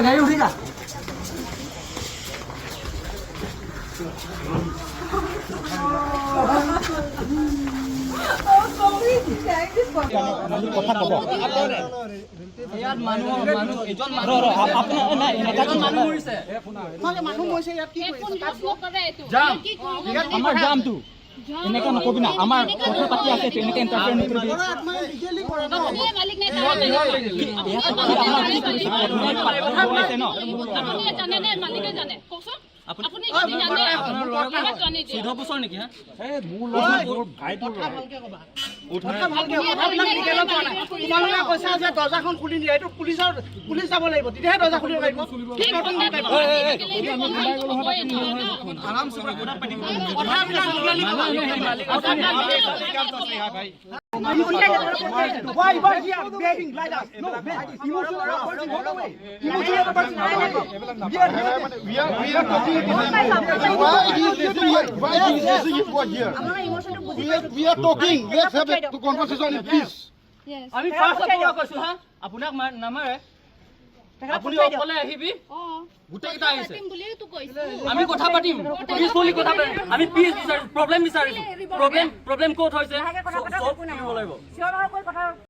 গাড়ী উঠি যা কথা কব ইয়াত মানুহ এজন মানুহ নাই এজন মানুহ মৰিছে মানুহ মৰিছে ইয়াত কি জাম আমাৰ জামটো এনেকা নকবি না আমাৰ কথা পাতি আছে এনেকা ইন্টাৰফেয়াৰ নকৰিবি আপুনি মালিক নাই আপুনি জানে নে মালিকে জানে কওকচোন আপুনি যদি জানে আপোনাক জানি দিয়ে 14 বছৰ নেকি হা এই মোৰ ভাইটো কথা ভালকে কবা কথা ভালকে আপোনাক ডিটেইলত কোৱা নাই তোমালোকে কৈছা যে দৰ্জাখন খুলি দিয়া এইটো পুলিচ যাব লাগিব তেতিয়াহে দৰ্জা খুলিব পাৰিব কি নতুন টাইপ আৰাম সে কথা পাতি কথাবিলাক মালিক ভাই Why you are behaving like that? No, emotional person. Emotional person. We are talking. Why he is raising his voice here? We are talking. Let's have a conversation in peace. Yes. আমি first কথা কৈছো হা আপোনাক নামাৰে আপুনি অকলে আহিবি গুটেই কিটা আহিছে আমি কথা পাতিম পিছ বুলি কথা পাতিম আমি পিছ বিচাৰিম প্ৰবলেম বিচাৰিম প্ৰবলেম ক'ত হৈছে সলভ কৰিব লাগিব